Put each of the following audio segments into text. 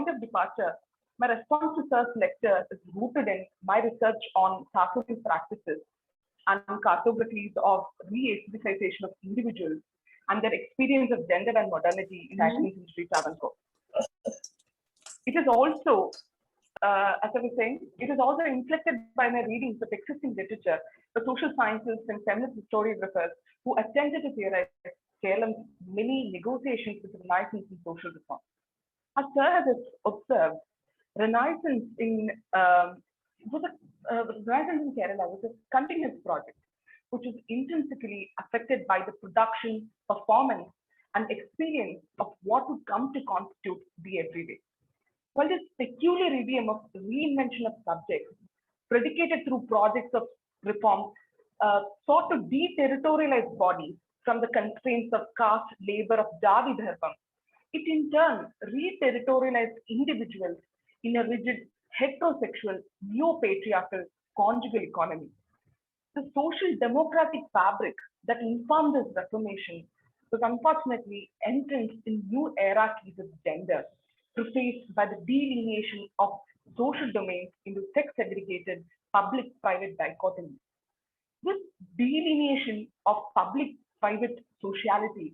point of departure, my response to Sir's lecture is rooted in my research on Sartorial practices and cartographies of re-aestheticization of individuals and their experience of gender and modernity in 19th century Travancore. It is also, as I was saying, it is also inflected by my readings of existing literature, the social sciences and feminist historiographers who attempted to theorize Kerala's many negotiations with Renaissance and social reform. As Sir has observed, Renaissance in Renaissance in Kerala was a continuous project, which is intrinsically affected by the production, performance, and experience of what would come to constitute the everyday. While this peculiar idiom of reinvention of subjects, predicated through projects of reform, sought to deterritorialize bodies from the constraints of caste, labor, of Javi Dharmam, it in turn re-territorialized individuals in a rigid, heterosexual, neo-patriarchal conjugal economy. The social democratic fabric that informed this reformation was unfortunately entrenched in new hierarchies of gender, prefaced by the delineation of social domains into sex-segregated public-private dichotomies. This delineation of public-private sociality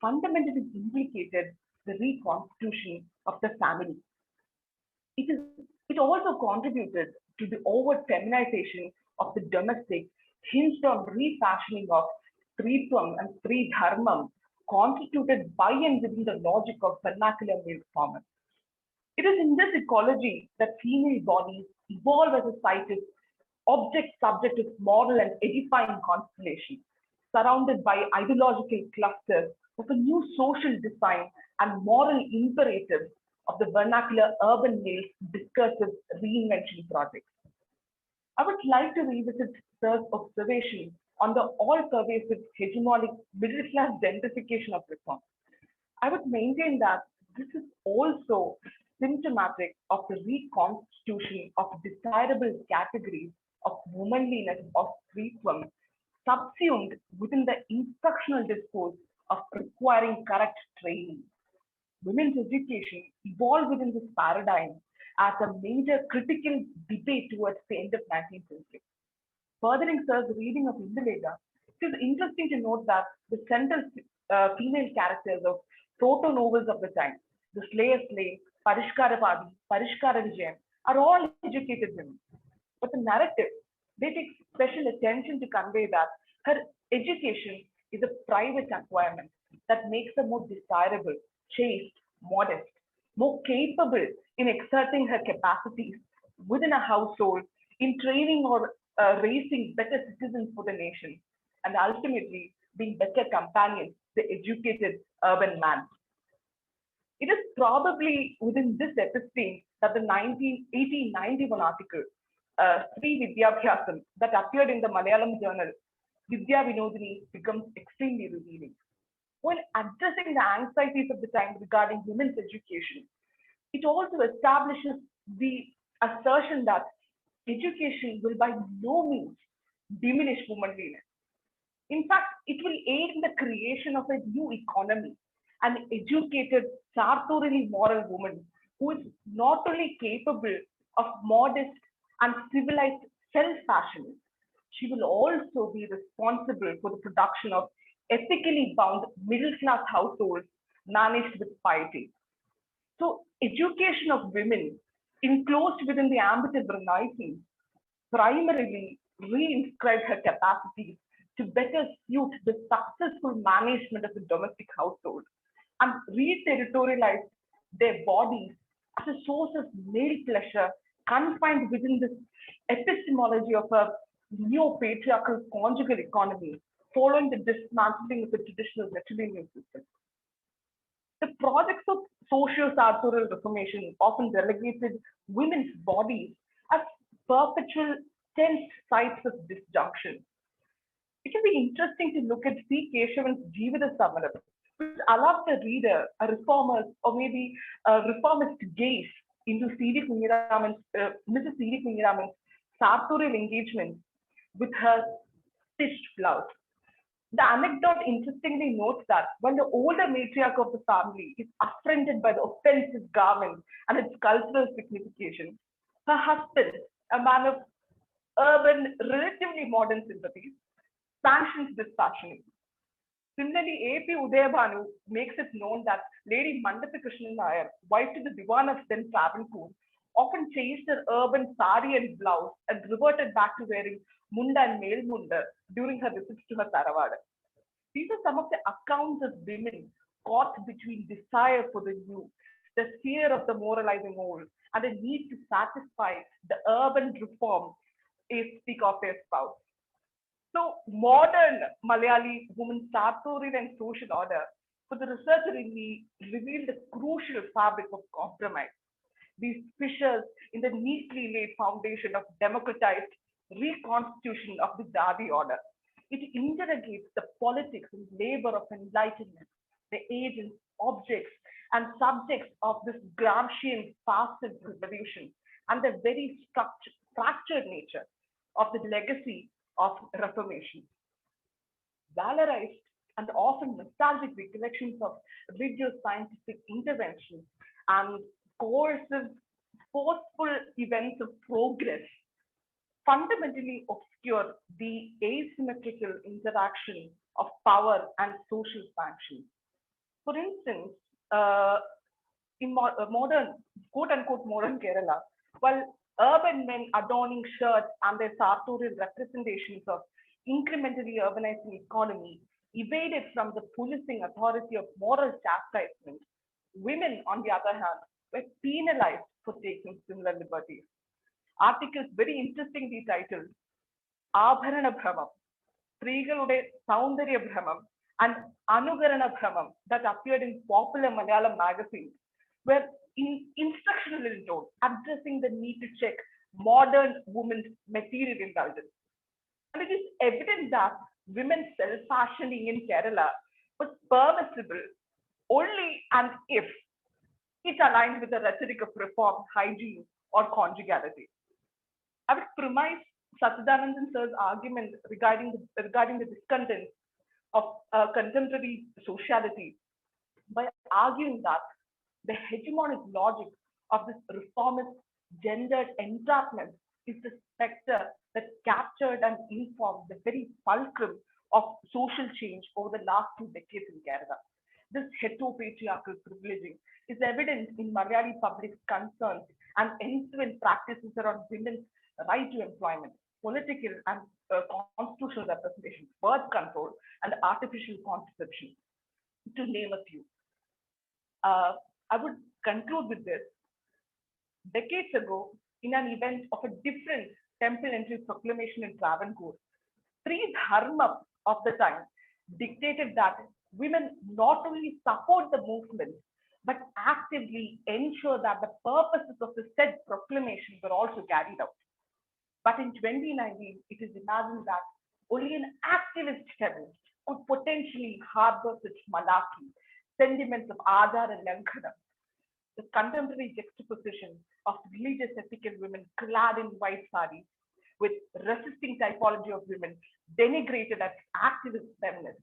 fundamentally implicated the reconstitution of the family. It also contributed to the overt feminization of the domestic, hinged on refashioning of Stritvam and Stri Dharmam, constituted by and within the logic of vernacular male performance. It is in this ecology that female bodies evolve as a sited object subject of moral and edifying constellation, surrounded by ideological clusters of a new social design and moral imperatives of the vernacular urban male discursive reinvention projects. I would like to revisit Sir's observation on the all-pervasive hegemonic middle-class gentrification of reform. I would maintain that this is also symptomatic of the reconstitution of desirable categories of womanliness of Stritvam subsumed within the instructional discourse of requiring correct training. Women's education evolved within this paradigm as a major critical debate towards the end of 19th century. Furthering Sir's reading of Indulega, it is interesting to note that the central female characters of proto-novels of the time, the Slayer Slave, Parishkaravadi, Parishkara Vijayan, are all educated women. But the narrative, they take special attention to convey that her education is a private acquirement that makes her more desirable, chaste, modest, more capable in exerting her capacities within a household, in training or raising better citizens for the nation, and ultimately being better companions to the educated urban man. It is probably within this episteme that the 1891 article, Sri Vidyabhyasam, that appeared in the Malayalam journal, Vidya Vinodini, becomes extremely revealing. While addressing the anxieties of the time regarding women's education, it also establishes the assertion that education will by no means diminish womanliness. In fact, it will aid in the creation of a new economy, an educated, sartorially moral woman who is not only capable of modest and civilized self-fashioning, she will also be responsible for the production of ethically bound middle-class households managed with piety. So, education of women enclosed within the ambit of Renaissance primarily re-inscribed her capacities to better suit the successful management of the domestic household and re-territorialized their bodies as a source of male pleasure confined within this epistemology of a neo-patriarchal conjugal economy following the dismantling of the traditional matrilineal system. The projects of socio-sartorial reformation often relegated women's bodies as perpetual tense sites of disjunction. It will be interesting to look at C. Keshavan's Jivida Samaram, which allows the reader a reformer's or maybe a reformist gaze into Mrs. C.D. Kunyiraman's sartorial engagement with her stitched blouse. The anecdote interestingly notes that when the older matriarch of the family is affronted by the offensive garment and its cultural signification, her husband, a man of urban, relatively modern sympathies, sanctions this fashioning. Similarly, A.P. Udayabhanu makes it known that Lady Mandapa Krishnan Nair, wife to the Diwan of then Travancore, often changed her urban sari and blouse and reverted back to wearing munda and male munda during her visits to her Saravada. These are some of the accounts of women caught between desire for the new, the fear of the moralizing old, and the need to satisfy the urban reform they speak of their spouse. So modern Malayali women's sartorial and social order, for the researcher in me, revealed a crucial fabric of compromise. These fissures in the neatly laid foundation of democratized reconstitution of the Jadi order. It interrogates the politics and labor of enlightenment, the agents, objects, and subjects of this Gramscian passive revolution, and the very fractured nature of the legacy of Reformation. Valorized and often nostalgic recollections of rigorous scientific intervention and coercive, forceful events of progress fundamentally obscure the asymmetrical interaction of power and social sanctions. For instance, uh, in modern, quote unquote, modern Kerala, while urban men adorning shirts and their sartorial representations of incrementally urbanizing economy evaded from the policing authority of moral chastisement, women, on the other hand, were penalized for taking similar liberties. Articles very interestingly titled Abharana Bhramam, സ്ത്രീകളുടെ സൗന്ദര്യഭ്രമം and Anugarana Bhramam that appeared in popular Malayalam magazines were instructional in tone, addressing the need to check modern women's material indulgence. And it is evident that women's self-fashioning in Kerala was permissible only and if it aligned with the rhetoric of reform, hygiene, or conjugality. I would premise Satchidanandan sir's argument regarding the discontents of contemporary sociality by arguing that the hegemonic logic of this reformist gendered entrapment is the specter that captured and informed the very fulcrum of social change over the last 2 decades in Kerala. This heteropatriarchal privileging is evident in Malayali public's concerns and ensuing practices around women's right to employment, political and constitutional representation, birth control, and artificial contraception, to name a few. I would conclude with this. Decades ago, in an event of a different temple entry proclamation in Travancore, three dharma of the time dictated that women not only support the movement, but actively ensure that the purposes of the said proclamation were also carried out. But in 2019, it is imagined that only an activist feminist could potentially harbor such malaki, sentiments of Adar and Lankana. The contemporary juxtaposition of religious ethical women clad in white saris with resisting typology of women denigrated as activist feminists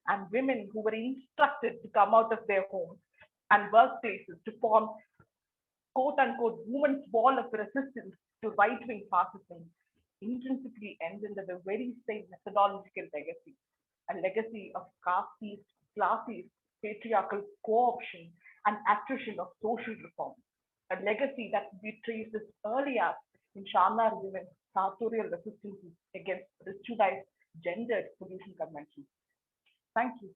and women who were instructed to come out of their homes and workplaces to form quote unquote women's wall of resistance to right wing fascism intrinsically ends in the very same methodological legacy, a legacy of casteist, classist, patriarchal co option and attrition of social reform, a legacy that we trace as early as in Shamnar women's sartorial resistances against ritualized gendered pollution conventions. Thank you.